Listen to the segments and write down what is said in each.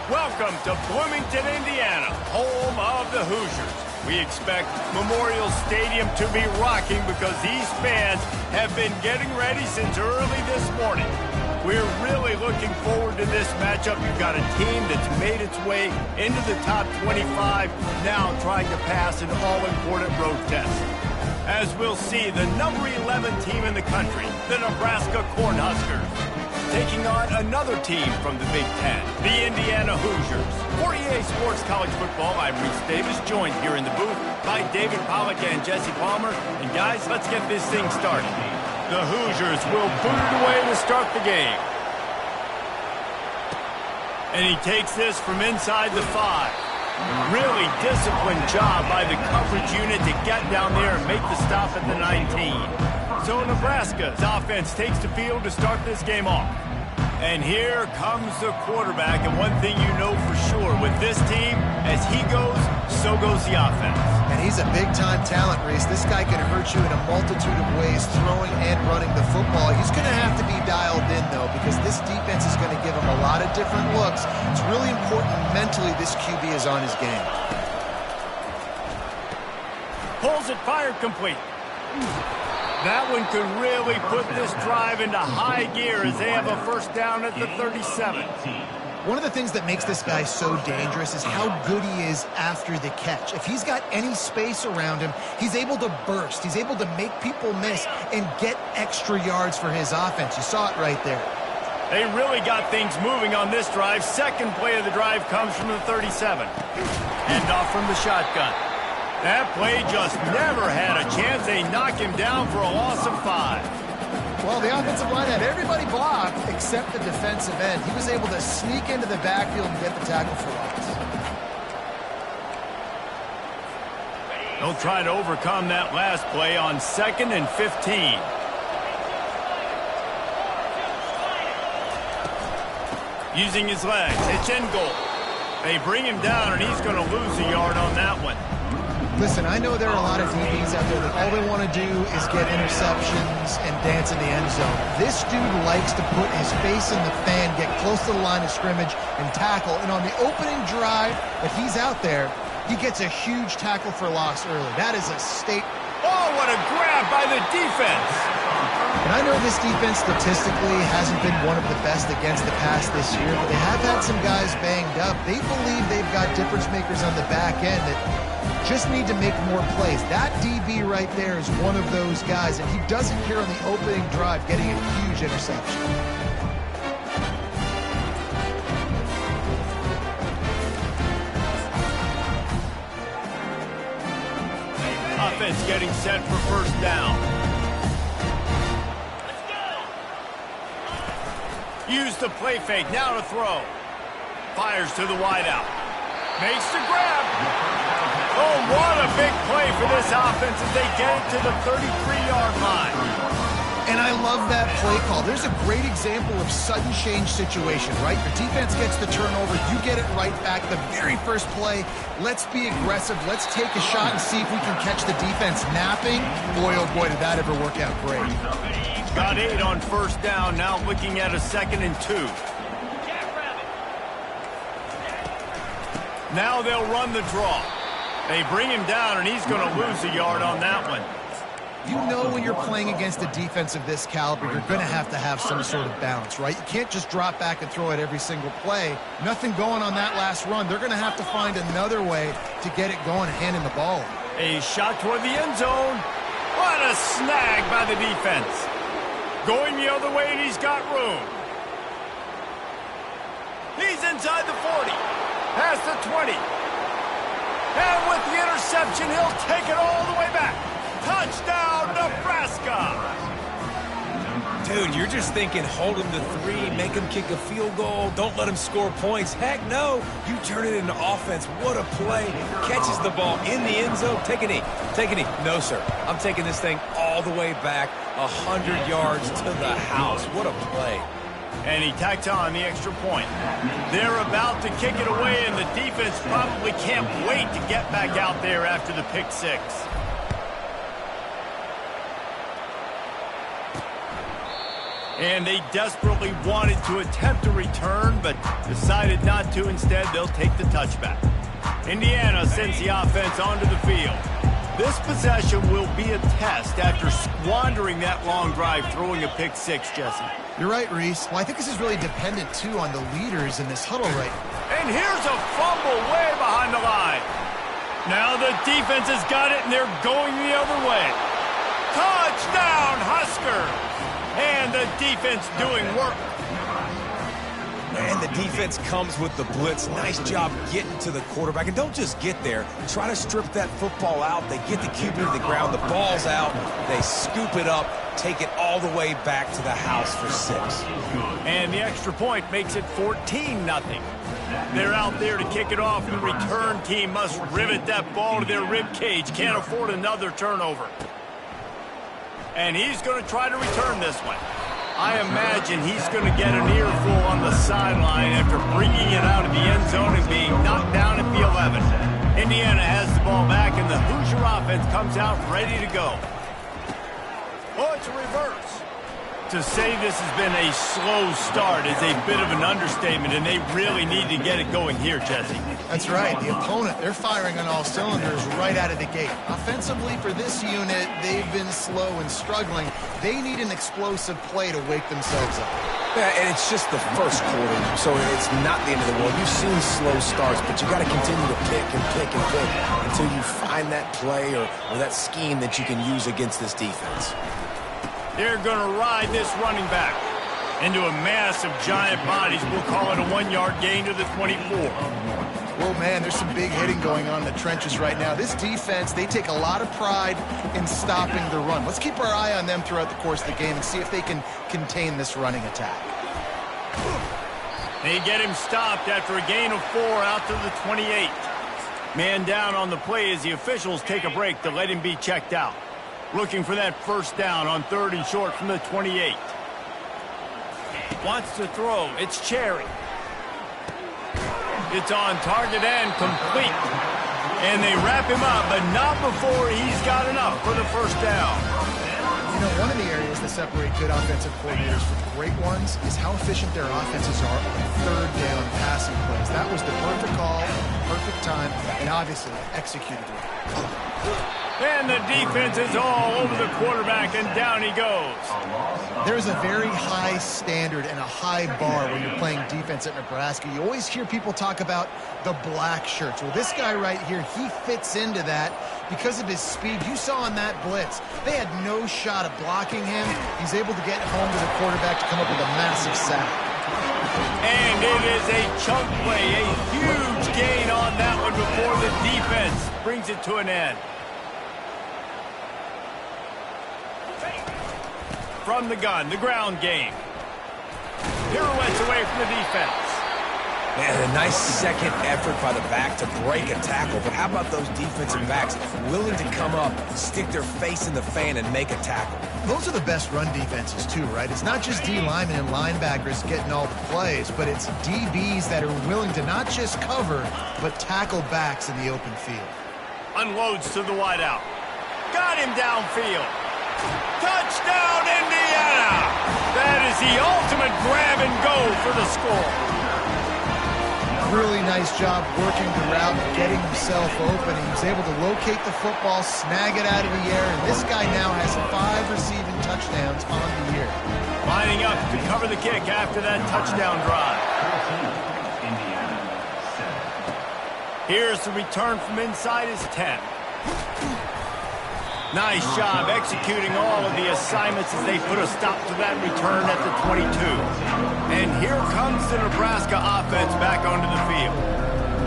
Welcome to Bloomington, Indiana, home of the Hoosiers. We expect Memorial Stadium to be rocking because these fans have been getting ready since early this morning. We're really looking forward to this matchup. You've got a team that's made its way into the top 25, now trying to pass an all-important road test. As we'll see, the number 11 team in the country, the Nebraska Cornhuskers, taking on another team from the Big Ten, the Indiana Hoosiers. For EA Sports College Football, I'm Reese Davis, joined here in the booth by David Pollack and Jesse Palmer. And guys, let's get this thing started. The Hoosiers will boot it away to start the game. And he takes this from inside the 5. Really disciplined job by the coverage unit to get down there and make the stop at the 19. So Nebraska's offense takes the field to start this game off. And here comes the quarterback, and one thing you know for sure, with this team, as he goes, so goes the offense. And he's a big-time talent, Reese. This guy can hurt you in a multitude of ways, throwing and running the football. He's going to have to be dialed in, though, because this defense is going to give him a lot of different looks. It's really important mentally this QB is on his game. Pulls it, fired complete. That one could really put this drive into high gear as they have a first down at the 37. One of the things that makes this guy so dangerous is how good he is after the catch. If he's got any space around him, he's able to burst. He's able to make people miss and get extra yards for his offense. You saw it right there. They really got things moving on this drive. Second play of the drive comes from the 37. Hand off from the shotgun. That play just never had a chance. They knock him down for a loss of 5. Well, the offensive line had everybody blocked except the defensive end. He was able to sneak into the backfield and get the tackle for loss. They'll try to overcome that last play on 2nd and 15. Using his legs, it's in goal. They bring him down, and he's going to lose a yard on that one. Listen, I know there are a lot of DBs out there that all they want to do is get interceptions and dance in the end zone. This dude likes to put his face in the fan, get close to the line of scrimmage, and tackle. And on the opening drive that he's out there, he gets a huge tackle for loss early. That is a state. Oh, what a grab by the defense. And I know this defense statistically hasn't been one of the best against the pass this year, but they have had some guys banged up. They believe they've got difference makers on the back end that just need to make more plays. That DB right there is one of those guys, and he does it here on the opening drive, getting a huge interception. Offense getting set for first down. Use the play fake, now to throw. Fires to the wideout. Makes the grab. Oh, what a big play for this offense as they get it to the 33-yard line. And I love that play call. There's a great example of sudden change situation, right? Your defense gets the turnover, you get it right back. The very first play, let's be aggressive. Let's take a shot and see if we can catch the defense napping. Boy, oh boy, did that ever work out great. Got 8 on first down, now looking at a 2nd and 2. Now they'll run the draw. They bring him down, and he's going to lose a yard on that one. You know when you're playing against a defense of this caliber, you're going to have some sort of balance, right? You can't just drop back and throw it every single play. Nothing going on that last run. They're going to have to find another way to get it going and hand him the ball. A shot toward the end zone. What a snag by the defense. Going the other way, and he's got room. He's inside the 40. Past the 20. And with the interception, he'll take it all the way back. Touchdown, Nebraska! Dude, you're just thinking hold him to 3, make him kick a field goal, don't let him score points. Heck no, you turn it into offense. What a play. Catches the ball in the end zone. Take a knee. Take a knee. No, sir. I'm taking this thing all the way back 100 yards to the house. What a play. And he tacked on the extra point. They're about to kick it away, and the defense probably can't wait to get back out there after the pick 6. And they desperately wanted to attempt a return, but decided not to. Instead, they'll take the touchback. Indiana sends the offense onto the field. This possession will be a test after squandering that long drive, throwing a pick six, Jesse. You're right, Reese. Well, I think this is really dependent, too, on the leaders in this huddle right now. And here's a fumble way behind the line. Now the defense has got it, and they're going the other way. Touchdown, Husker! And the defense doing work. And the defense comes with the blitz. Nice job getting to the quarterback. And don't just get there. Try to strip that football out. They get the QB to the ground. The ball's out. They scoop it up, take it all the way back to the house for 6. And the extra point makes it 14-0. They're out there to kick it off. The return team must rivet that ball to their rib cage. Can't afford another turnover. And he's going to try to return this one. I imagine he's going to get an earful on the sideline after bringing it out of the end zone and being knocked down at the 11. Indiana has the ball back, and the Hoosier offense comes out ready to go. Oh, it's a reverse. To say this has been a slow start is a bit of an understatement, and they really need to get it going here, Jesse. That's right. The opponent, they're firing on all cylinders right out of the gate. Offensively, for this unit, they've been slow and struggling. They need an explosive play to wake themselves up. Yeah, and it's just the first quarter, so it's not the end of the world. You've seen slow starts, but you got to continue to pick and pick and pick until you find that play or that scheme that you can use against this defense. They're going to ride this running back into a mass of giant bodies. We'll call it a 1-yard gain to the 24. Well, man, there's some big hitting going on in the trenches right now. This defense, they take a lot of pride in stopping the run. Let's keep our eye on them throughout the course of the game and see if they can contain this running attack. They get him stopped after a gain of 4 out to the 28. Man down on the play as the officials take a break to let him be checked out. Looking for that first down on 3rd and short from the 28. Wants to throw. It's Cherry. It's on target and complete. And they wrap him up, but not before he's got enough for the first down. You know, one of the areas that separate good offensive coordinators from great ones is how efficient their offenses are on 3rd down passing plays. That was the perfect call, perfect time, and obviously executed well. And the defense is all over the quarterback, and down he goes. There's a very high standard and a high bar when you're playing defense at Nebraska. You always hear people talk about the black shirts. Well, this guy right here, he fits into that because of his speed. You saw on that blitz, they had no shot of blocking him. He's able to get home to the quarterback to come up with a massive sack. And it is a chunk play, a huge gain on that one before the defense brings it to an end. From the gun, the ground game. Pirouettes away from the defense. Man, a nice second effort by the back to break a tackle. But how about those defensive backs willing to come up, stick their face in the fan, and make a tackle? Those are the best run defenses, too, right? It's not just D linemen and linebackers getting all the plays, but it's DBs that are willing to not just cover, but tackle backs in the open field. Unloads to the wideout. Got him downfield. Touchdown, Indiana! That is the ultimate grab and go for the score. Really nice job working the route, getting himself open. He was able to locate the football, snag it out of the air, and this guy now has 5 receiving touchdowns on the year. Lining up to cover the kick after that touchdown drive. Here's the return from inside his 10. Nice job executing all of the assignments as they put a stop to that return at the 22. And here comes the Nebraska offense back onto the field.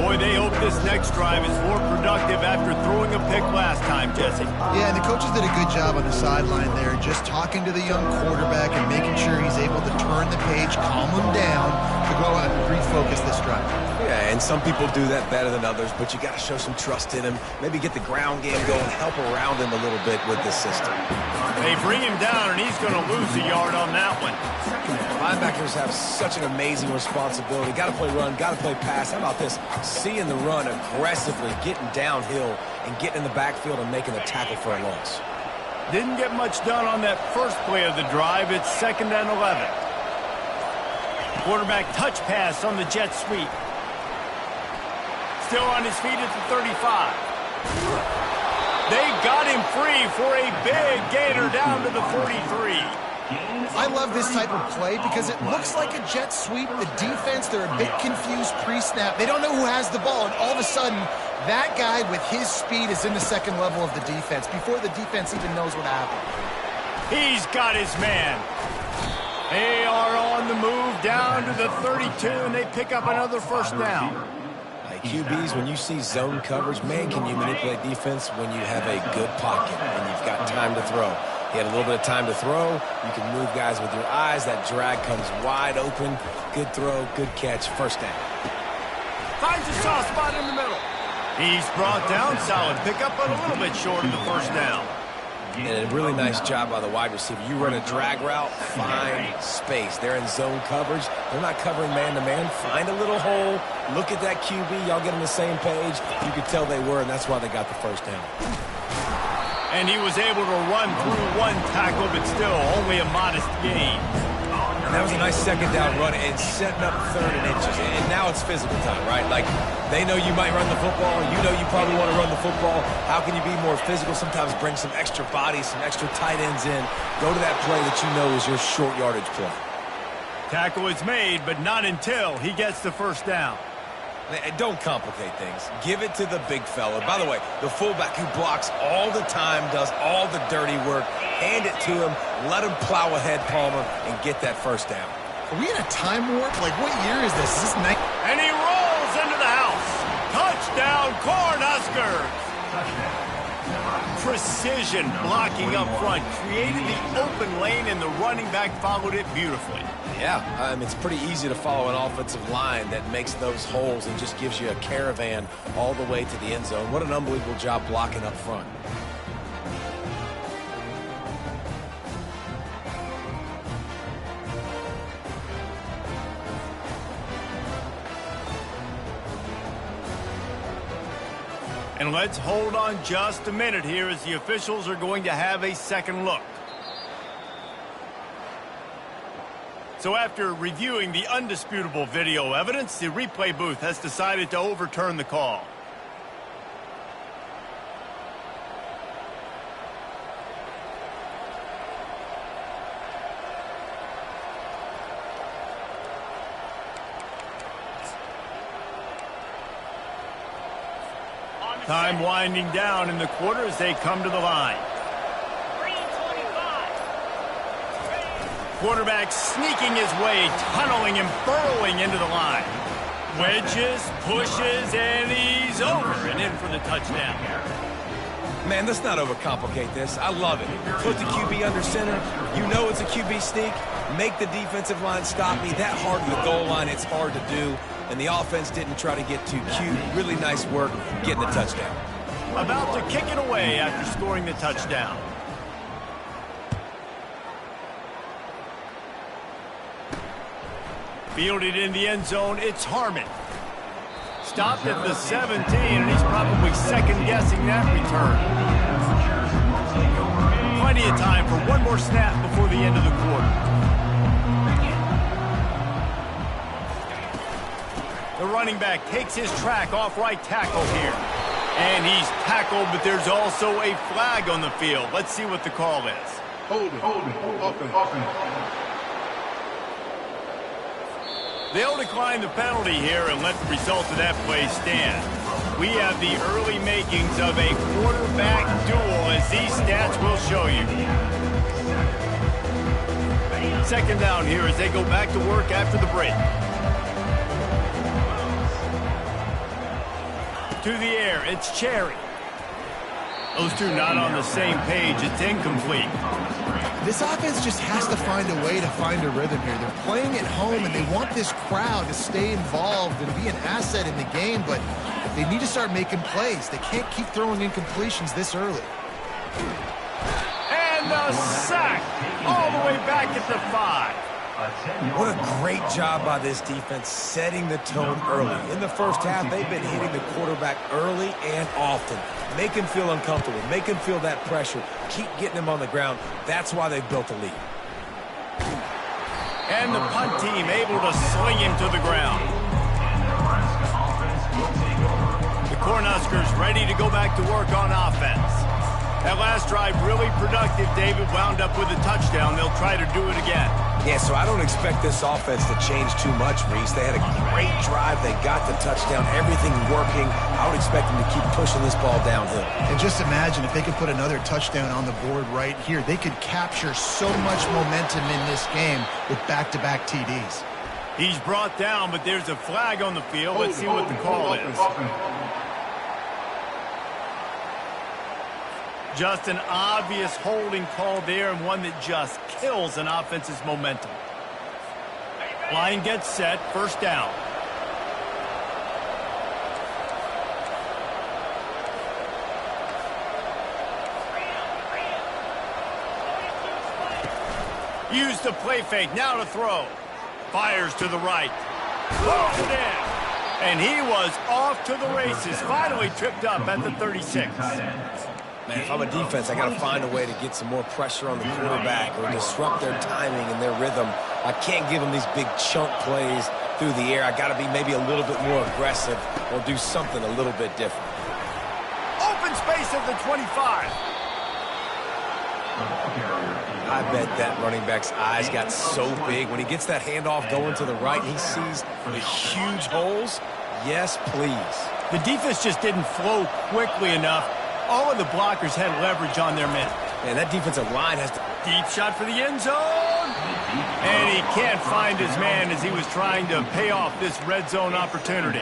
Boy, they hope this next drive is more productive after throwing a pick last time, Jesse. Yeah, and the coaches did a good job on the sideline there, just talking to the young quarterback and making sure he's able to turn the page, calm him down, to go out and refocus this drive. Yeah, and some people do that better than others, but you got to show some trust in him. Maybe get the ground game going, help around him a little bit with this system. They bring him down, and he's going to lose a yard on that one. Linebackers have such an amazing responsibility. Got to play run, got to play pass. How about this? Seeing the run aggressively, getting downhill, and getting in the backfield and making the tackle for a loss. Didn't get much done on that first play of the drive. It's 2nd and 11. Quarterback touch pass on the jet sweep. Still on his feet at the 35. They got him free for a big gainer down to the 43. I love this type of play because it looks like a jet sweep. The defense, they're a bit confused pre-snap. They don't know who has the ball, and all of a sudden, that guy with his speed is in the second level of the defense before the defense even knows what happened. He's got his man. They are on the move down to the 32, and they pick up another first down. QBs, when you see zone coverage, man, can you manipulate defense when you have a good pocket and you've got time to throw. He had a little bit of time to throw. You can move guys with your eyes. That drag comes wide open. Good throw, good catch, first down. Finds a soft spot in the middle. He's brought down, solid pickup, but a little bit short of the first down. And a really nice job by the wide receiver. You run a drag route, find space. They're in zone coverage. They're not covering man-to-man. Find a little hole. Look at that QB. Y'all get on the same page. You could tell they were, and that's why they got the first down. And he was able to run through one tackle, but still only a modest gain. And that was a nice second down run and setting up 3rd and inches. And now it's physical time, right? Like, they know you might run the football. You know you probably want to run the football. How can you be more physical? Sometimes bring some extra bodies, some extra tight ends in. Go to that play that you know is your short yardage play. Tackle is made, but not until he gets the first down. Don't complicate things. Give it to the big fella. By the way, the fullback who blocks all the time, does all the dirty work. Hand it to him. Let him plow ahead, Palmer, and get that first down. Are we in a time warp? Like, what year is this? Is this night? And he rolls into the house. Touchdown, Cornhuskers. Precision blocking up front. Created the open lane, and the running back followed it beautifully. Yeah, it's pretty easy to follow an offensive line that makes those holes and just gives you a caravan all the way to the end zone. What an unbelievable job blocking up front. And let's hold on just a minute here as the officials are going to have a second look. So after reviewing the undisputable video evidence, the replay booth has decided to overturn the call. Time winding down in the quarter as they come to the line. Quarterback sneaking his way, tunneling and burrowing into the line. Wedges, pushes, and he's over and in for the touchdown. Man, let's not overcomplicate this. I love it. Put the QB under center. You know it's a QB sneak. Make the defensive line stop me. That hard to the goal line, it's hard to do. And the offense didn't try to get too cute. Really nice work getting the touchdown. About to kick it away after scoring the touchdown. Fielded in the end zone, it's Harmon. Stopped at the 17, and he's probably second-guessing that return. Plenty of time for one more snap before the end of the quarter. The running back takes his track off right tackle here. And he's tackled, but there's also a flag on the field. Let's see what the call is. Hold it. They'll decline the penalty here and let the result of that play stand. We have the early makings of a quarterback duel, as these stats will show you. Second down here as they go back to work after the break. To the air, it's Cherry. Those two not on the same page. It's incomplete. This offense just has to find a way to find a rhythm here. They're playing at home, and they want this crowd to stay involved and be an asset in the game, but they need to start making plays. They can't keep throwing incompletions this early. And the sack all the way back at the 5. What a great job by this defense setting the tone early. In the first half, they've been hitting the quarterback early and often. Make him feel uncomfortable. Make him feel that pressure. Keep getting him on the ground. That's why they've built a lead. And the punt team able to sling him to the ground. The Cornhuskers ready to go back to work on offense. That last drive really productive. David wound up with a touchdown. They'll try to do it again. Yeah, so I don't expect this offense to change too much, Reese. They had a great drive. They got the touchdown. Everything working. I would expect them to keep pushing this ball downhill. And just imagine if they could put another touchdown on the board right here. They could capture so much momentum in this game with back-to-back TDs. He's brought down, but there's a flag on the field. Let's see what the call is. Just an obvious holding call there, and one that just kills an offense's momentum. Line gets set, first down. Use the play fake, now to throw. Fires to the right. Throws it in. And he was off to the races, finally tripped up at the 36. Man, if I'm a defense, I got to find a way to get some more pressure on the quarterback or disrupt their timing and their rhythm. I can't give them these big chunk plays through the air. I got to be maybe a little bit more aggressive or do something a little bit different. Open space at the 25. I bet that running back's eyes got so big. When he gets that handoff going to the right, he sees the huge holes. Yes, please. The defense just didn't flow quickly enough. All of the blockers had leverage on their men. And that defensive line has to... Deep shot for the end zone. And he can't find his man as he was trying to pay off this red zone opportunity.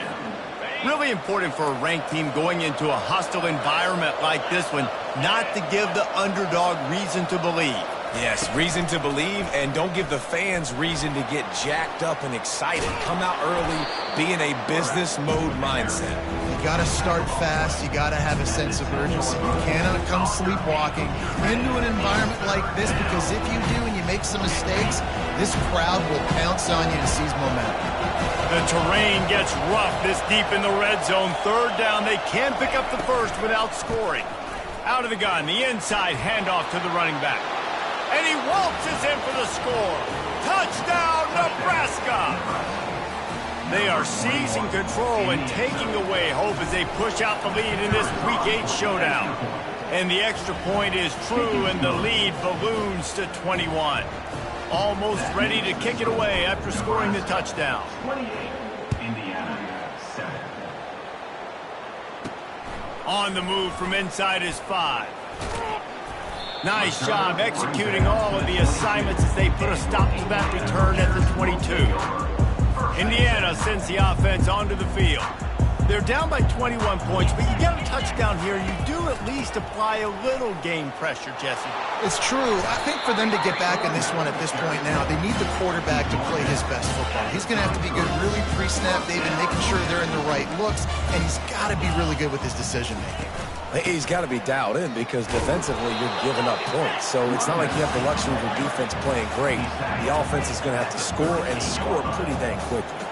Really important for a ranked team going into a hostile environment like this one, not to give the underdog reason to believe. Yes, reason to believe, and don't give the fans reason to get jacked up and excited. Come out early, be in a business mode mindset. You got to start fast. You got to have a sense of urgency. You cannot come sleepwalking into an environment like this, because if you do and you make some mistakes, this crowd will pounce on you and seize momentum. The terrain gets rough this deep in the red zone. Third down, they can pick up the first without scoring. Out of the gun, the inside handoff to the running back. And he waltzes in for the score. Touchdown, Nebraska! They are seizing control and taking away hope as they push out the lead in this Week 8 showdown. And the extra point is true, and the lead balloons to 21. Almost ready to kick it away after scoring the touchdown. 28, Indiana, 7. On the move from inside his 5. Nice job executing all of the assignments as they put a stop to that return at the 22. Indiana sends the offense onto the field. They're down by 21 points, but you get a touchdown here, you do at least apply a little game pressure, Jesse. It's true. I think for them to get back in this one at this point now, they need the quarterback to play his best football. He's going to have to be good really pre-snap, David, making sure they're in the right looks, and he's got to be really good with his decision-making. He's got to be dialed in, because defensively you're giving up points. So it's not like you have the luxury of your defense playing great. The offense is going to have to score, and score pretty dang quickly.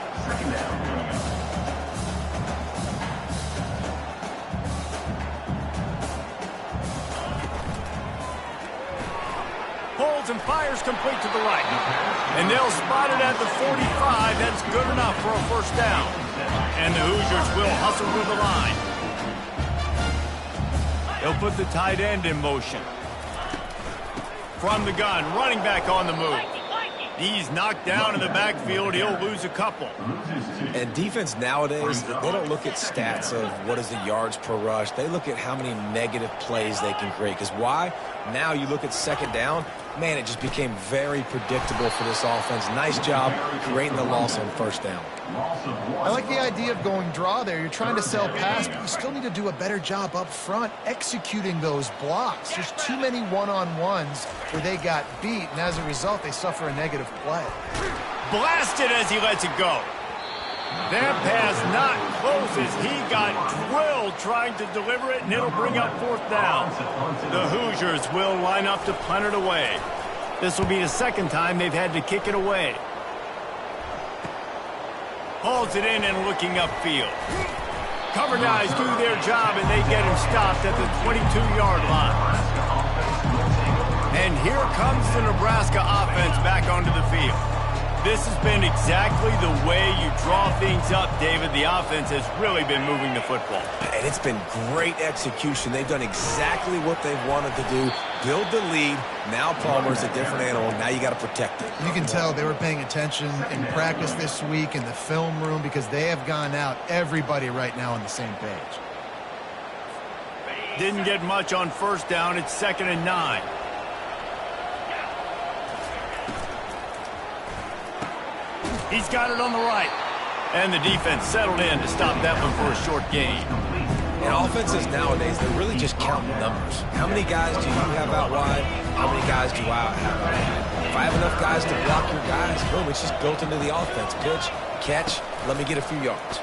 Holds and fires complete to the right. And they'll spot it at the 45. That's good enough for a first down. And the Hoosiers will hustle to the line. They'll put the tight end in motion. From the gun, running back on the move. He's knocked down in the backfield. He'll lose a couple. And defense nowadays, they don't look at stats of what is the yards per rush. They look at how many negative plays they can create. Because why? Now you look at second down, man, it just became very predictable for this offense. Nice job creating the loss on first down. I like the idea of going draw there. You're trying to sell pass, but you still need to do a better job up front executing those blocks. There's too many one-on-ones where they got beat, and as a result, they suffer a negative play. Blasted as he lets it go. That pass not close as he got drilled trying to deliver it, and it'll bring up fourth down. The Hoosiers will line up to punt it away. This will be the second time they've had to kick it away. Hauls it in and looking upfield. Cover guys do their job, and they get him stopped at the 22-yard line. And here comes the Nebraska offense back onto the field. This has been exactly the way you draw things up, David. The offense has really been moving the football. And it's been great execution. They've done exactly what they've wanted to do. Build the lead. Now Palmer's a different animal. Now you got to protect it. You can tell they were paying attention in practice this week in the film room because they have gone out, everybody right now on the same page. Didn't get much on first down. It's 2nd and 9. He's got it on the right. And the defense settled in to stop that one for a short gain. And offenses nowadays, they're really just counting numbers. How many guys do you have out wide? How many guys do I have out wide? If I have enough guys to block your guys, boom, it's just built into the offense. Pitch, catch, let me get a few yards.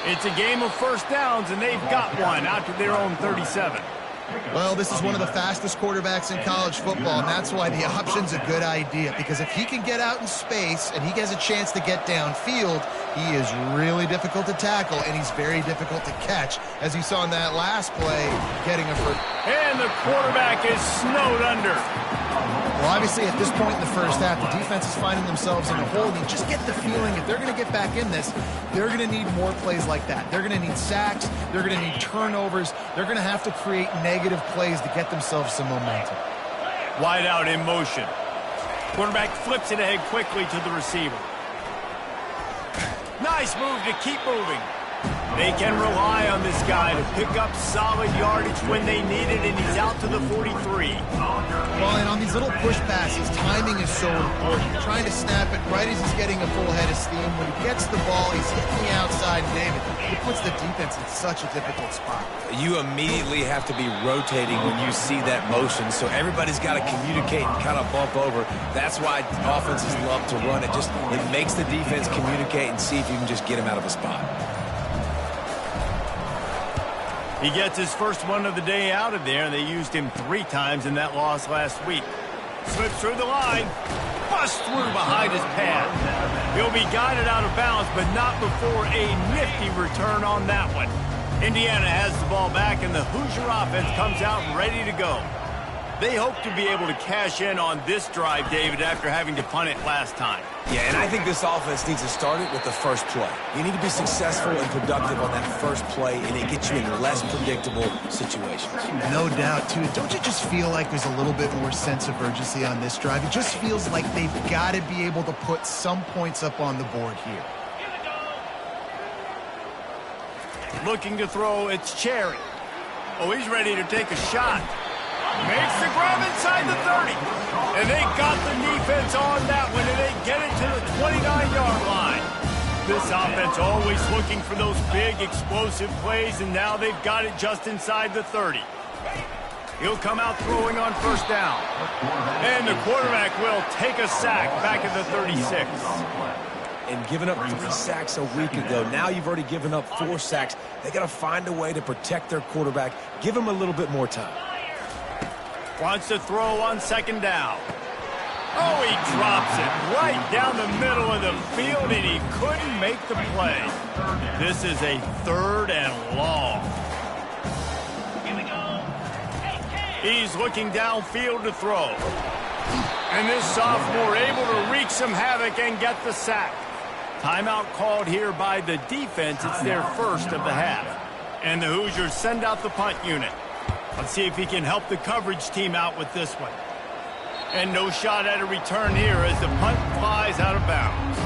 It's a game of first downs, and they've got one out to their own 37. Well, this is one of the fastest quarterbacks in college football, and that's why the option's a good idea, because if he can get out in space and he has a chance to get downfield, he is really difficult to tackle, and he's very difficult to catch, as you saw in that last play, getting a first. And the quarterback is snowed under. Well, obviously, at this point in the first half, the defense is finding themselves in a hole. You just get the feeling if they're going to get back in this, they're going to need more plays like that. They're going to need sacks. They're going to need turnovers. They're going to have to create negative plays to get themselves some momentum. Wide out in motion. Quarterback flips it ahead quickly to the receiver. Nice move to keep moving. They can rely on this guy to pick up solid yardage when they need it, and he's out to the 43. Well, and on these little push passes, timing is so important. You're trying to snap it right as he's getting a full head of steam. When he gets the ball, he's hitting the outside, David. It puts the defense in such a difficult spot. You immediately have to be rotating when you see that motion, so everybody's got to communicate and kind of bump over. That's why offenses love to run it. It makes the defense communicate and see if you can just get him out of a spot. He gets his first one of the day out of there. They used him 3 times in that loss last week. Slips through the line. Busts through behind his pad. He'll be guided out of bounds, but not before a nifty return on that one. Indiana has the ball back, and the Hoosier offense comes out ready to go. They hope to be able to cash in on this drive, David, after having to punt it last time. Yeah, and I think this offense needs to start it with the first play. You need to be successful and productive on that first play, and it gets you in less predictable situations. No doubt, too. Don't you just feel like there's a little bit more sense of urgency on this drive? It just feels like they've got to be able to put some points up on the board here. Looking to throw, it's Cherry. Oh, he's ready to take a shot. Makes the grab inside the 30. And they got the defense on that one, and they get it to the 29-yard line. This offense always looking for those big, explosive plays, and now they've got it just inside the 30. He'll come out throwing on first down. And the quarterback will take a sack back at the 36. And giving up 3 sacks a week ago. Now you've already given up 4 sacks. They got to find a way to protect their quarterback. Give him a little bit more time. Wants to throw on second down. Oh, he drops it right down the middle of the field, and he couldn't make the play. This is a 3rd and long. He's looking downfield to throw. And this sophomore able to wreak some havoc and get the sack. Timeout called here by the defense. It's their first of the half. And the Hoosiers send out the punt unit. Let's see if he can help the coverage team out with this one. And no shot at a return here as the punt flies out of bounds.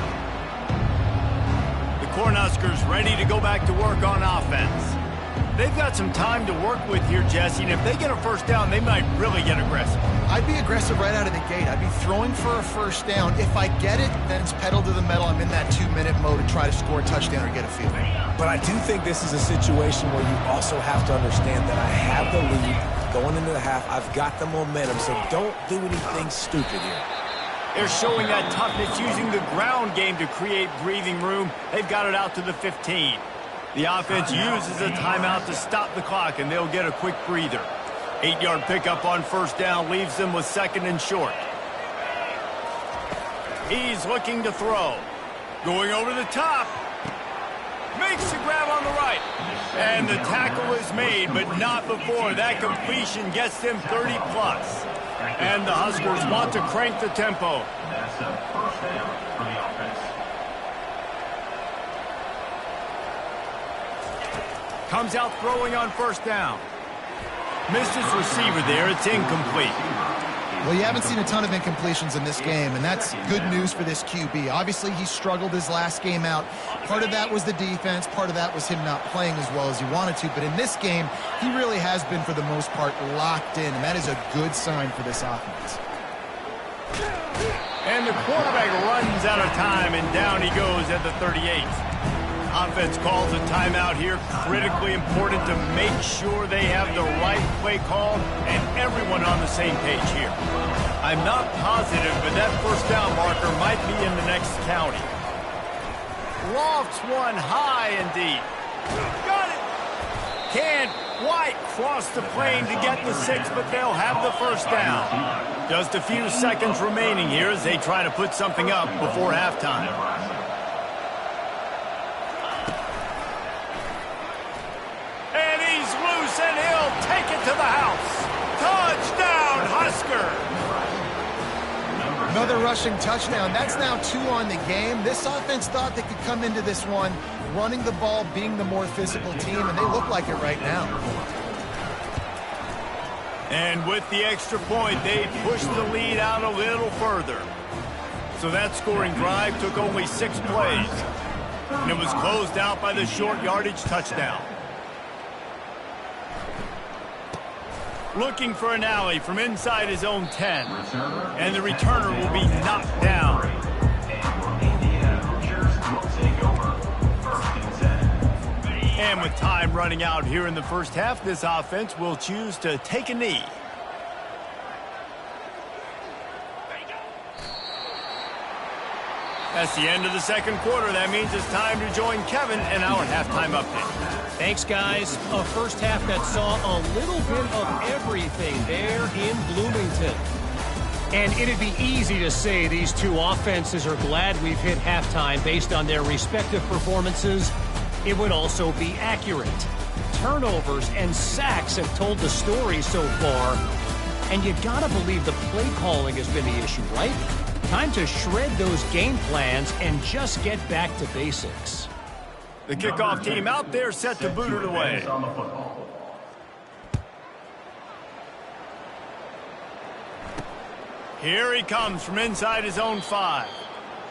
The Cornhuskers ready to go back to work on offense. They've got some time to work with here, Jesse, and if they get a first down, they might really get aggressive. I'd be aggressive right out of the gate. I'd be throwing for a first down. If I get it, then it's pedal to the metal. I'm in that 2-minute mode to try to score a touchdown or get a field goal. But I do think this is a situation where you also have to understand that I have the lead going into the half. I've got the momentum, so don't do anything stupid here. They're showing that toughness using the ground game to create breathing room. They've got it out to the 15. The offense uses a timeout to stop the clock, and they'll get a quick breather. 8-yard pickup on first down leaves them with 2nd and short. He's looking to throw. Going over the top. Makes the grab on the right. And the tackle is made, but not before. That completion gets them 30+. And the Huskers want to crank the tempo. That's a first down for the offense. Comes out throwing on first down. Missed his receiver there. It's incomplete. Well, you haven't seen a ton of incompletions in this game, and that's good news for this QB. Obviously, he struggled his last game out. Part of that was the defense. Part of that was him not playing as well as he wanted to. But in this game, he really has been, for the most part, locked in, and that is a good sign for this offense. And the quarterback runs out of time, and down he goes at the 38. Offense calls a timeout here. Critically important to make sure they have the right play call and everyone on the same page here. I'm not positive, but that first down marker might be in the next county. Lofts one high and deep. Got it! Can't quite cross the plane to get the 6, but they'll have the first down. Just a few seconds remaining here as they try to put something up before halftime. And he'll take it to the house. Touchdown, Husker! Another rushing touchdown. That's now 2 on the game. This offense thought they could come into this one running the ball, being the more physical team, and they look like it right now. And with the extra point, they pushed the lead out a little further. So that scoring drive took only 6 plays. And it was closed out by the short yardage touchdown. Looking for an alley from inside his own 10. And the returner will be knocked down. And with time running out here in the first half, this offense will choose to take a knee. That's the end of the second quarter. That means it's time to join Kevin in our halftime update. Thanks, guys. A first half that saw a little bit of everything there in Bloomington. And it'd be easy to say these two offenses are glad we've hit halftime based on their respective performances. It would also be accurate. Turnovers and sacks have told the story so far. And you gotta believe the play calling has been the issue, right? Time to shred those game plans and just get back to basics. The kickoff team out there set to boot it away. Here he comes from inside his own 5.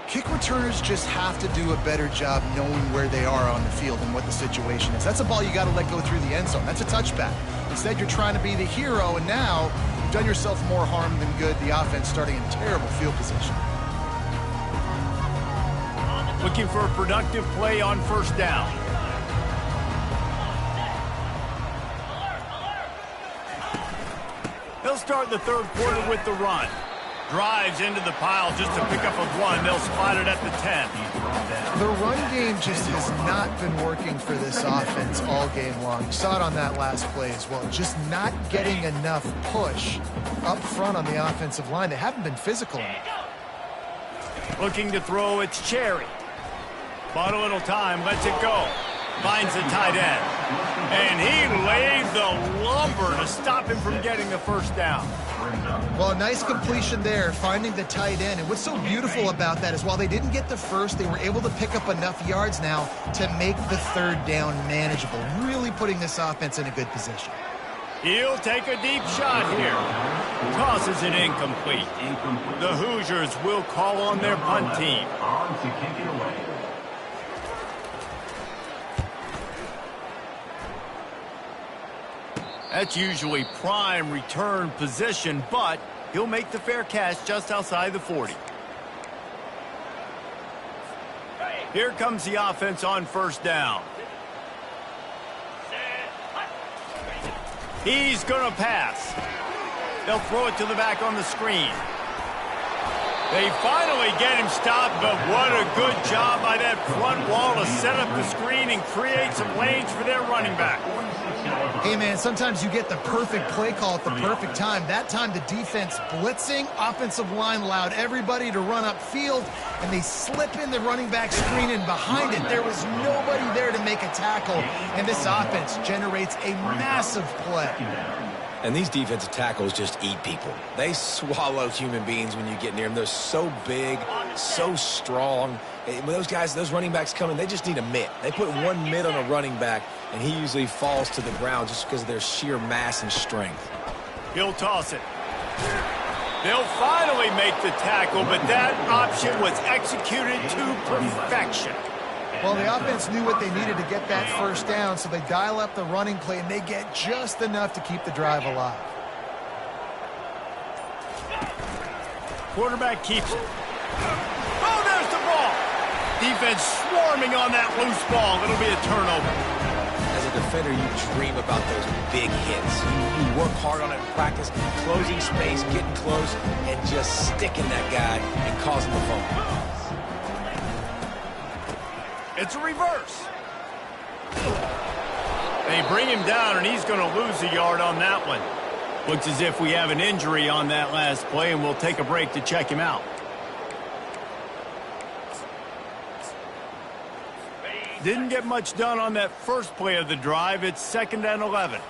Kick returners just have to do a better job knowing where they are on the field and what the situation is. That's a ball you got to let go through the end zone. That's a touchback. Instead, you're trying to be the hero, and now you've done yourself more harm than good. The offense starting in terrible field position. Looking for a productive play on first down. They'll start the third quarter with the run. Drives into the pile just to pick up a 1. They'll spot it at the 10. The run game just has not been working for this offense all game long. You saw it on that last play as well. Just not getting enough push up front on the offensive line. They haven't been physical enough. Looking to throw, it's Cherry. Bought a little time, lets it go. Finds the tight end. And he laid the lumber to stop him from getting the first down. Well, a nice completion there, finding the tight end. And what's so beautiful about that is while they didn't get the first, they were able to pick up enough yards now to make the third down manageable, really putting this offense in a good position. He'll take a deep shot here. Tosses it incomplete. The Hoosiers will call on their punt team. On to kick it away. That's usually prime return position, but he'll make the fair catch just outside the 40. Here comes the offense on first down. He's going to pass. They'll throw it to the back on the screen. They finally get him stopped, but what a good job by that front wall to set up the screen and create some lanes for their running back. Hey, man, sometimes you get the perfect play call at the perfect time. That time the defense blitzing, offensive line allowed everybody to run upfield, and they slip in the running back screen, and behind it there was nobody there to make a tackle, and this offense generates a massive play. And these defensive tackles just eat people. They swallow human beings when you get near them. They're so big, so strong. When those guys, those running backs come in, they just need a mitt. They put one mitt on a running back, and he usually falls to the ground just because of their sheer mass and strength. He'll toss it. They'll finally make the tackle, but that option was executed to perfection. Well, the offense knew what they needed to get that first down, so they dial up the running play, and they get just enough to keep the drive alive. Quarterback keeps it. Oh, there's the ball. Defense swarming on that loose ball. It'll be a turnover. As a defender, you dream about those big hits. You work hard on it in practice, closing space, getting close, and just sticking that guy and causing the fumble. It's a reverse. They bring him down, and he's going to lose a yard on that one. Looks as if we have an injury on that last play, and we'll take a break to check him out. Didn't get much done on that first play of the drive. It's 2nd and 11.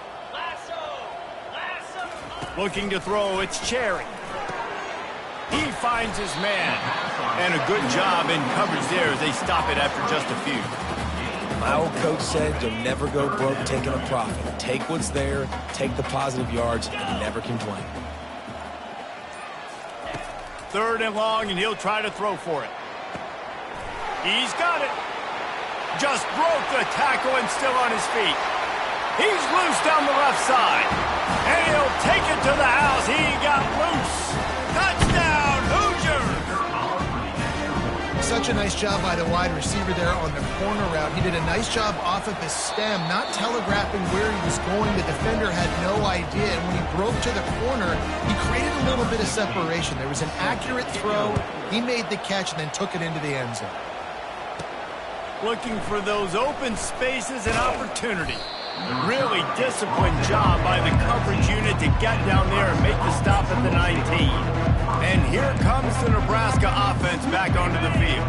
Looking to throw, it's Cherry. He finds his man. And a good job in coverage there as they stop it after just a few. My old coach said you'll never go broke taking a profit. Take what's there, take the positive yards, and never complain. 3rd and long, and he'll try to throw for it. He's got it. Just broke the tackle and still on his feet. He's loose down the left side. And he'll take it to the house. He got loose. Touchdown, Hoosiers! Such a nice job by the wide receiver there on the corner route. He did a nice job off of his stem, not telegraphing where he was going. The defender had no idea, and when he broke to the corner, he created a little bit of separation. There was an accurate throw. He made the catch and then took it into the end zone. Looking for those open spaces and opportunity. Really disciplined job by the coverage unit to get down there and make the stop at the 19. And here comes the Nebraska offense back onto the field.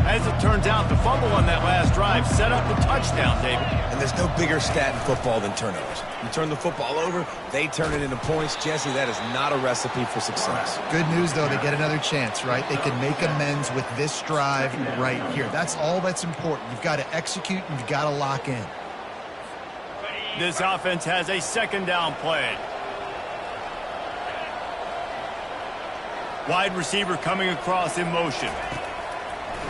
As it turns out, the fumble on that last drive set up the touchdown, David. And there's no bigger stat in football than turnovers. You turn the football over, they turn it into points. Jesse, that is not a recipe for success. Good news, though, they get another chance, right? They can make amends with this drive right here. That's all that's important. You've got to execute and you've got to lock in. This offense has a 2nd down play. Wide receiver coming across in motion.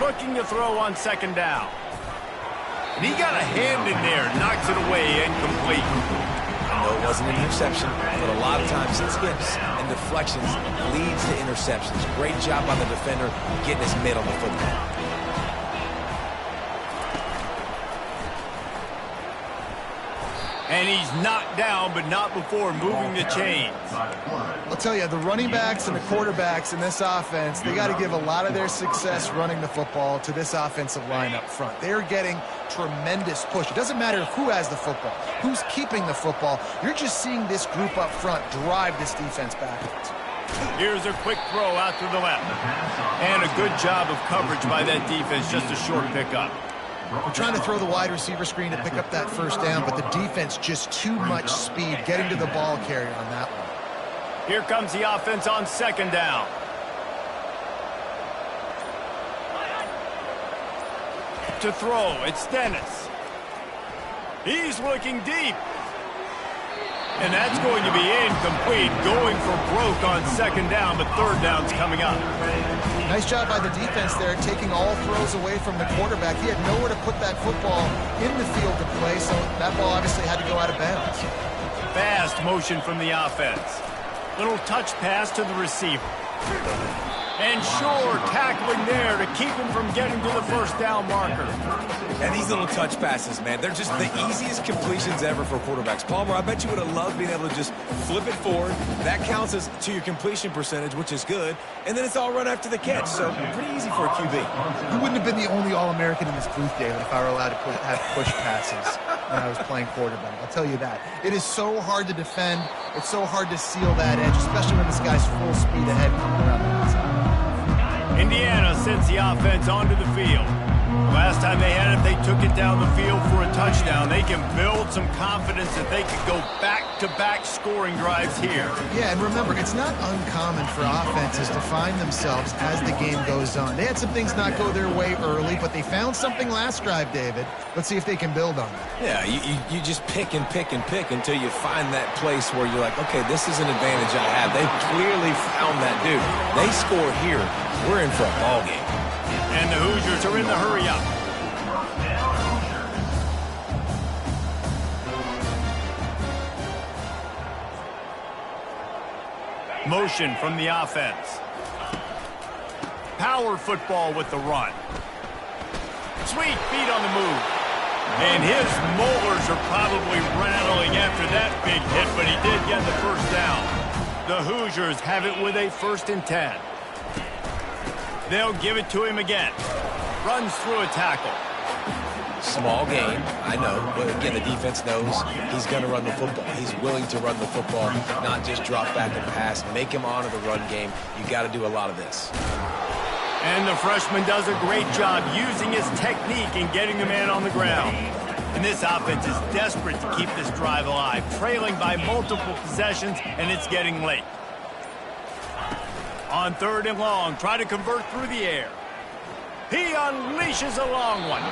Looking to throw on 2nd down. And he got a hand in there, knocks it away, incomplete. I know it wasn't an interception, but a lot of times skips and deflections leads to interceptions. Great job by the defender getting his mitt on the football. And he's knocked down, but not before moving the chains. I'll tell you, the running backs and the quarterbacks in this offense, they got to give a lot of their success running the football to this offensive line up front. They're getting tremendous push. It doesn't matter who has the football, who's keeping the football. You're just seeing this group up front drive this defense backwards. Here's a quick throw out to the left. And a good job of coverage by that defense, just a short pickup. We're trying to throw the wide receiver screen to pick up that first down, but the defense just too much speed getting to the ball carrier on that one. Here comes the offense on 2nd down. To throw, it's Dennis. He's looking deep. And that's going to be incomplete, going for broke on 2nd down, but 3rd down's coming up. Nice job by the defense there, taking all throws away from the quarterback. He had nowhere to put that football in the field to play, so that ball obviously had to go out of bounds. Fast motion from the offense. Little touch pass to the receiver. And sure, tackling there to keep him from getting to the first down marker. And these little touch passes, man, they're just the easiest completions ever for quarterbacks. Palmer, I bet you would have loved being able to just flip it forward. That counts as to your completion percentage, which is good. And then it's all run after the catch, so pretty easy for a QB. You wouldn't have been the only All-American in this booth, David, if I were allowed to have push passes when I was playing quarterback. I'll tell you that. It is so hard to defend. It's so hard to seal that edge, especially when this guy's full speed ahead coming around the outside. Indiana sends the offense onto the field. Last time they had it, they took it down the field for a touchdown. They can build some confidence that they could go back-to-back scoring drives here. Yeah, and remember, it's not uncommon for offenses to find themselves as the game goes on. They had some things not go their way early, but they found something last drive, David. Let's see if they can build on it. Yeah, you just pick and pick and pick until you find that place where you're like, okay, this is an advantage I have. They've clearly found that, dude. They score here, we're in for a ball game. And the Hoosiers are in the hurry-up. Motion from the offense. Power football with the run. Sweet feet on the move. And his molars are probably rattling after that big hit, but he did get the first down. The Hoosiers have it with a 1st and 10. They'll give it to him again. Runs through a tackle. Small game, I know, but again, the defense knows he's going to run the football. He's willing to run the football, not just drop back and pass. Make him honor the run game. You got to do a lot of this. And the freshman does a great job using his technique and getting the man on the ground. And this offense is desperate to keep this drive alive, trailing by multiple possessions, and it's getting late. On 3rd and long, try to convert through the air. He unleashes a long one.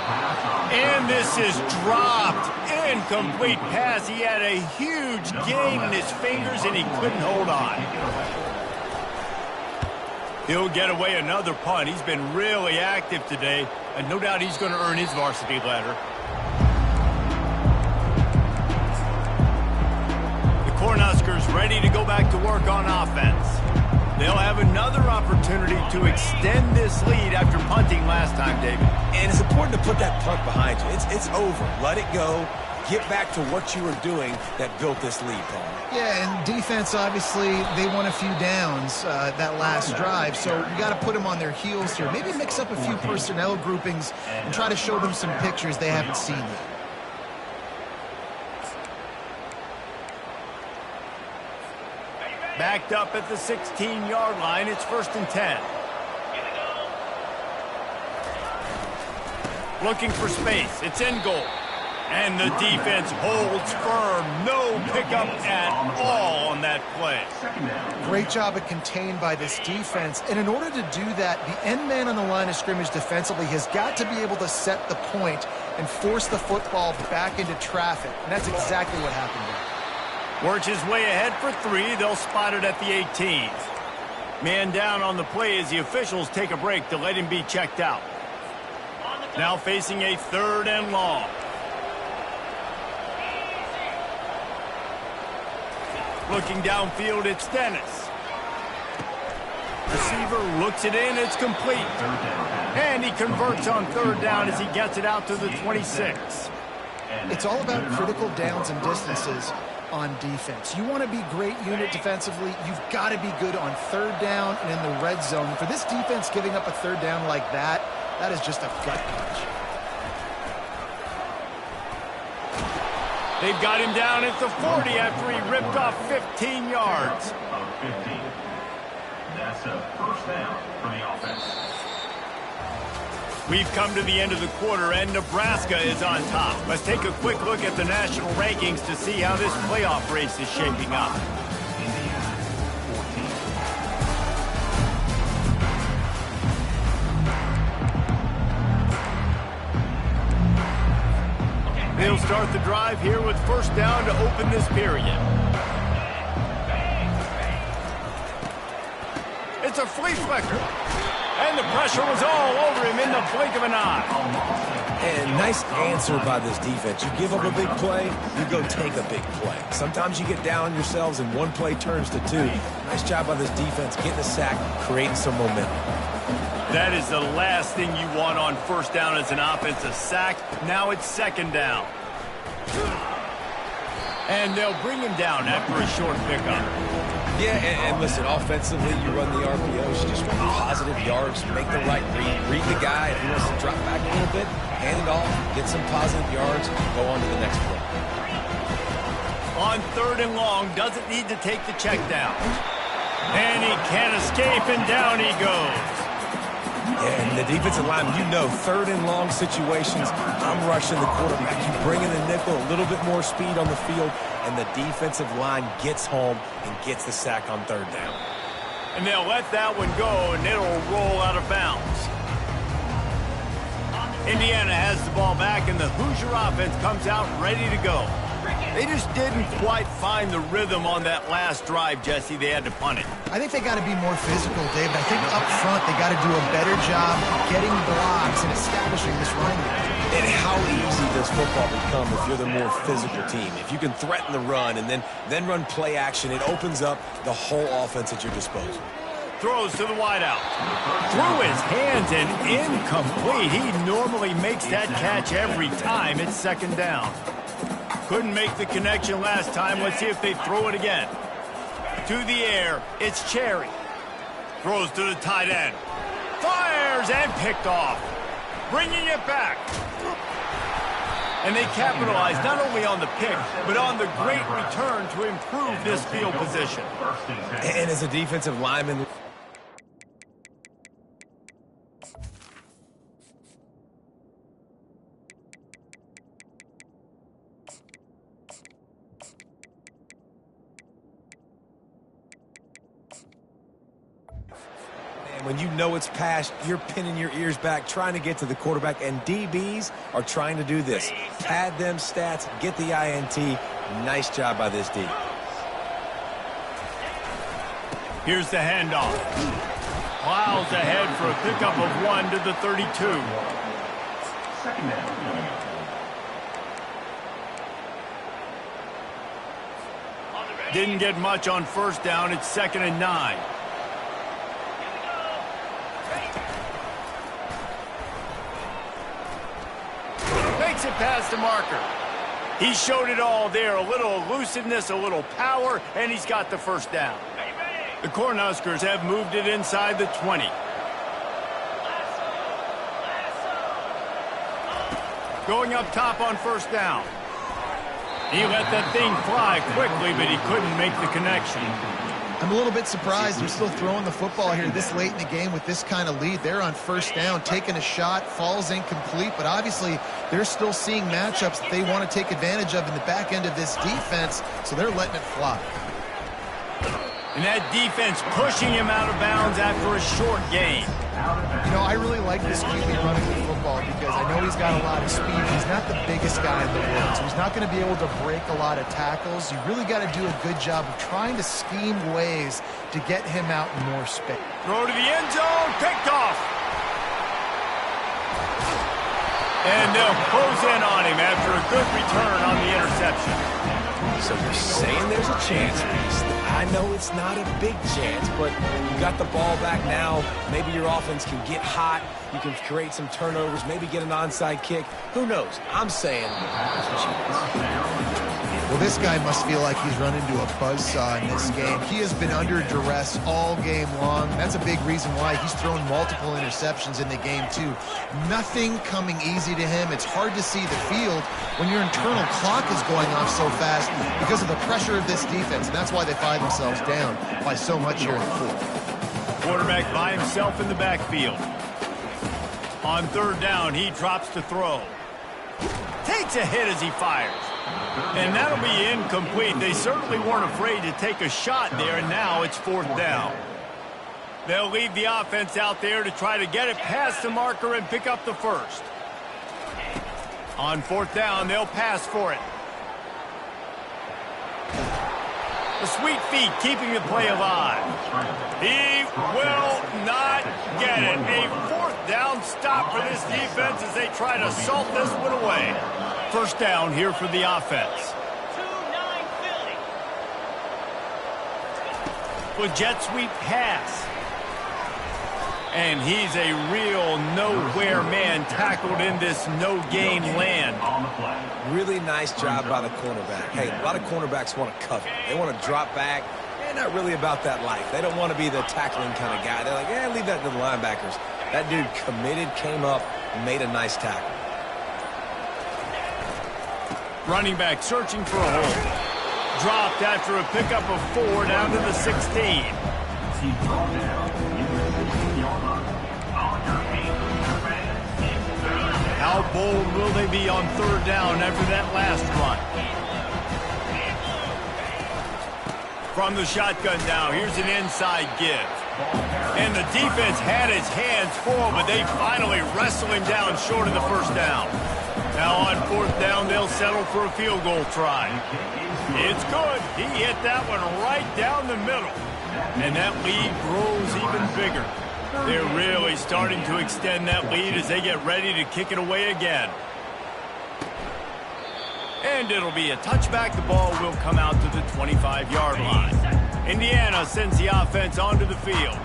And this is dropped. Incomplete pass. He had a huge gain in his fingers, and he couldn't hold on. He'll get away another punt. He's been really active today, and no doubt he's going to earn his varsity letter. The Cornhuskers ready to go back to work on offense. They'll have another opportunity to extend this lead after punting last time, David. And it's important to put that punt behind you. It's over. Let it go. Get back to what you were doing that built this lead, Paul. Yeah, and defense, obviously, they won a few downs that last drive, so you got to put them on their heels here. Maybe mix up a few personnel groupings and try to show them some pictures they haven't seen yet. Backed up at the 16-yard line. It's 1st and 10. Looking for space. It's in goal. And the defense holds firm. No pickup at all on that play. Great job at contained by this defense. And in order to do that, the end man on the line of scrimmage defensively has got to be able to set the point and force the football back into traffic. And that's exactly what happened there. Works his way ahead for 3. They'll spot it at the 18. Man down on the play as the officials take a break to let him be checked out. Now facing a 3rd and long. Looking downfield, it's Dennis. Receiver looks it in, it's complete. And he converts on 3rd down as he gets it out to the 26. It's all about critical downs and distances on defense. You want to be great unit defensively, you've got to be good on 3rd down and in the red zone. For this defense giving up a 3rd down like that, that is just a gut punch. They've got him down at the 40 after he ripped off 15 yards. That's a 1st down for the offense. We've come to the end of the quarter, and Nebraska is on top. Let's take a quick look at the national rankings to see how this playoff race is shaping up. They'll start the drive here with 1st down to open this period. It's a flea flicker. And the pressure was all over him in the blink of an eye. And nice answer by this defense. You give up a big play, you go take a big play. Sometimes you get down on yourselves and one play turns to two. Nice job by this defense, getting a sack, creating some momentum. That is the last thing you want on first down as an offensive sack. Now it's second down. And they'll bring him down after a short pickup. Yeah, and listen, offensively, you run the RPOs, you just run positive yards, make the right read the guy. If he wants to drop back a little bit, hand it off, get some positive yards, go on to the next play. On third and long, doesn't need to take the check down. And he can't escape, and down he goes. Yeah, and the defensive line, you know, third and long situations, I'm rushing the quarterback. You bring in the nickel, a little bit more speed on the field, and the defensive line gets home and gets the sack on third down. And they'll let that one go, and it'll roll out of bounds. Indiana has the ball back, and the Hoosier offense comes out ready to go. They just didn't quite find the rhythm on that last drive, Jesse. They had to punt it. I think they got to be more physical, David. I think up front they got to do a better job getting blocks and establishing this run. And how easy does football become if you're the more physical team? If you can threaten the run and then run play action, it opens up the whole offense at your disposal. Throws to the wideout. Through his hands and incomplete. He normally makes that catch every time. It's second down. Couldn't make the connection last time. Let's see if they throw it again. To the air, it's Cherry. Throws to the tight end. Fires and picked off. Bringing it back. And they capitalize not only on the pick, but on the great return to improve this field position. And as a defensive lineman... When you know it's past, you're pinning your ears back, trying to get to the quarterback, and DBs are trying to do this. Pad them stats, get the INT. Nice job by this D. Here's the handoff. Plows ahead for a pickup of 1 to the 32. Second down. Didn't get much on first down. It's second and 9. Makes it past the marker. He showed it all there. A little elusiveness, a little power, and he's got the first down. The Cornhuskers have moved it inside the 20. Going up top on first down. He let that thing fly quickly, but he couldn't make the connection. I'm a little bit surprised they're still throwing the football here this late in the game with this kind of lead. They're on first down, taking a shot, falls incomplete, but obviously they're still seeing matchups that they want to take advantage of in the back end of this defense, so they're letting it fly. And that defense pushing him out of bounds after a short gain. You know, I really like this QB running the football because I know he's got a lot of speed. He's not the biggest guy in the world, so he's not going to be able to break a lot of tackles. You really got to do a good job of trying to scheme ways to get him out in more space. Throw to the end zone, picked off. And they'll close in on him after a good return on the interception. So you're saying there's a chance. I know it's not a big chance, but you got the ball back now. Maybe your offense can get hot. You can create some turnovers, maybe get an onside kick. Who knows? I'm saying there's a chance. Well, this guy must feel like he's run into a buzzsaw in this game. He has been under duress all game long. That's a big reason why he's thrown multiple interceptions in the game, too. Nothing coming easy to him. It's hard to see the field when your internal clock is going off so fast because of the pressure of this defense, and that's why they find themselves down by so much here in the fourth. Quarterback by himself in the backfield. On third down, he drops to throw. Takes a hit as he fires. And that'll be incomplete. They certainly weren't afraid to take a shot there, and now it's fourth down. They'll leave the offense out there to try to get it past the marker and pick up the first. On fourth down, they'll pass for it. The sweet feet keeping the play alive. He will not get it. A fourth down stop for this defense as they try to salt this one away. First down here for the offense. With jet sweep pass. And he's a real nowhere man tackled in this no-gain land. Really nice job by the cornerback. Hey, a lot of cornerbacks want to cover. They want to drop back. They're not really about that life. They don't want to be the tackling kind of guy. They're like, yeah, leave that to the linebackers. That dude committed, came up, made a nice tackle. Running back searching for a hole. Dropped after a pickup of 4 down to the 16. How bold will they be on third down after that last run? From the shotgun now, here's an inside give. And the defense had his hands full, but they finally wrestle him down short of the first down. Now on fourth down, they'll settle for a field goal try. It's good. He hit that one right down the middle. And that lead grows even bigger. They're really starting to extend that lead as they get ready to kick it away again. And it'll be a touchback. The ball will come out to the 25-yard line. Indiana sends the offense onto the field.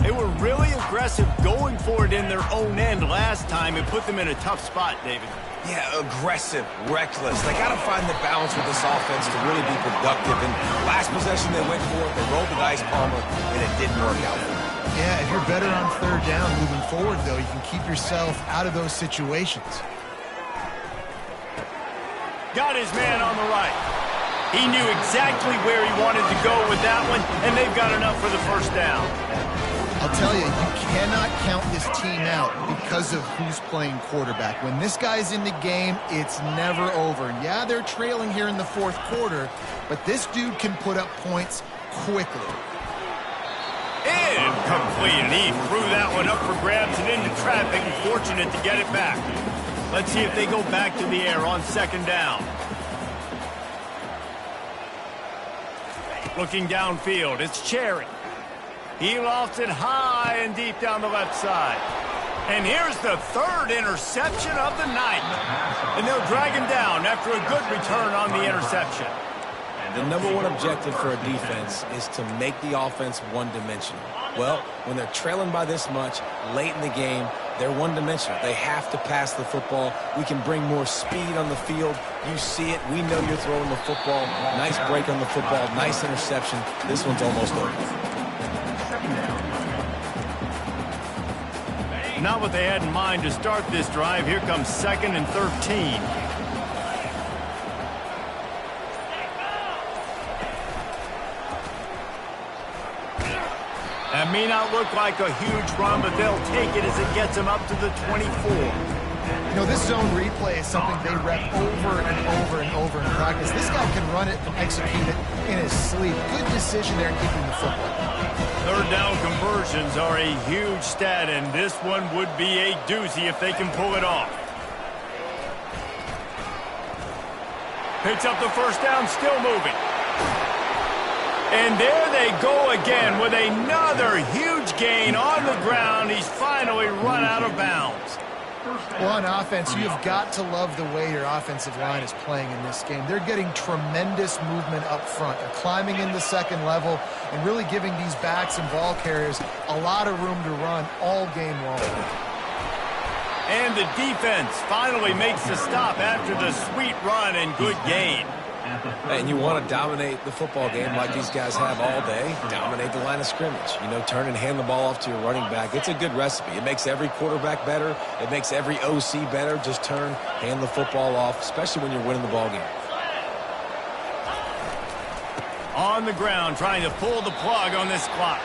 They were really aggressive going for it in their own end last time. It put them in a tough spot, David. Yeah, aggressive, reckless. They got to find the balance with this offense to really be productive. And last possession they went for it. They rolled the dice, Palmer, and it didn't work out for them. Yeah, if you're better on third down moving forward, though, you can keep yourself out of those situations. Got his man on the right. He knew exactly where he wanted to go with that one, and they've got enough for the first down. I'll tell you, you cannot count this team out because of who's playing quarterback. When this guy's in the game, it's never over. And yeah, they're trailing here in the fourth quarter, but this dude can put up points quickly. Incomplete, and he threw that one up for grabs and into traffic, and fortunate to get it back. Let's see if they go back to the air on second down. Looking downfield, it's Cherry. He lofts it high and deep down the left side. And here's the third interception of the night. And they'll drag him down after a good return on the interception. The number one objective for a defense is to make the offense one-dimensional. Well, when they're trailing by this much, late in the game, they're one-dimensional. They have to pass the football. We can bring more speed on the field. You see it. We know you're throwing the football. Nice break on the football. Nice interception. This one's almost over. Not what they had in mind to start this drive. Here comes 2nd and 13. That may not look like a huge run, but they'll take it as it gets them up to the 24. You know, this zone replay is something they rep over and over and over in practice. This guy can run it and execute it in his sleep. Good decision there in keeping the football. Third down conversions are a huge stat, and this one would be a doozy if they can pull it off. Picks up the first down, still moving. And there they go again with another huge gain on the ground. He's finally run out of bounds. Well, on offense, you've got to love the way your offensive line is playing in this game. They're getting tremendous movement up front. They're climbing in the second level and really giving these backs and ball carriers a lot of room to run all game long. And the defense finally makes the stop after the sweet run and good gain. And you want to dominate the football game like these guys have all day. Dominate the line of scrimmage. You know, turn and hand the ball off to your running back. It's a good recipe. It makes every quarterback better. It makes every OC better. Just turn, hand the football off, especially when you're winning the ball game. On the ground, trying to pull the plug on this clock.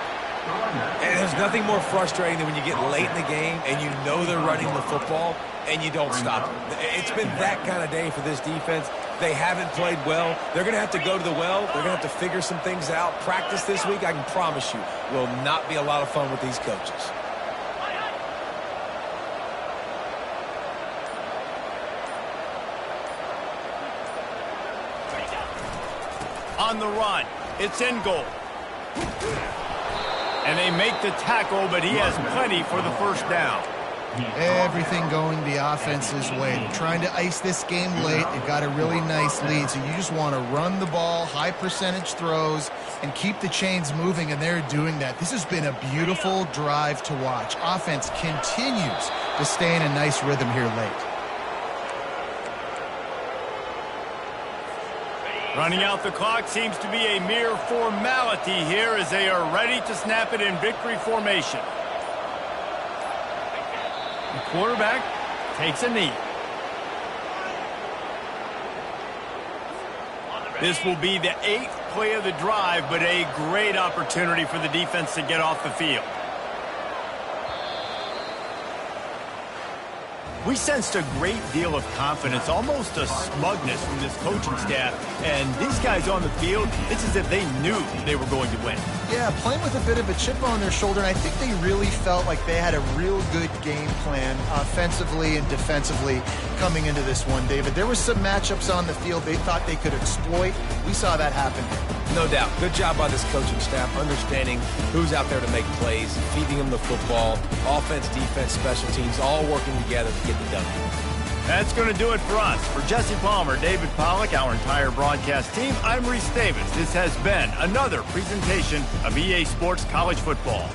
And there's nothing more frustrating than when you get late in the game and you know they're running the football and you don't stop them. It's been that kind of day for this defense. They haven't played well. They're going to have to go to the well. They're going to have to figure some things out. Practice this week, I can promise you, will not be a lot of fun with these coaches. On the run, it's in goal. And they make the tackle, but he has plenty for the first down. Everything going the offense's way. They're trying to ice this game late. They've got a really nice lead, so you just want to run the ball, high percentage throws, and keep the chains moving, and they're doing that. This has been a beautiful drive to watch. Offense continues to stay in a nice rhythm here late. Running out the clock seems to be a mere formality here as they are ready to snap it in victory formation. The quarterback takes a knee. This will be the 8th play of the drive, but a great opportunity for the defense to get off the field. We sensed a great deal of confidence, almost a smugness from this coaching staff. And these guys on the field, it's as if they knew they were going to win. Yeah, playing with a bit of a chip on their shoulder, and I think they really felt like they had a real good game plan offensively and defensively coming into this one, David. There were some matchups on the field they thought they could exploit. We saw that happen. No doubt. Good job by this coaching staff, understanding who's out there to make plays, feeding them the football, offense, defense, special teams, all working together to get the W. That's going to do it for us. For Jesse Palmer, David Pollack, our entire broadcast team, I'm Reese Davis. This has been another presentation of EA Sports College Football.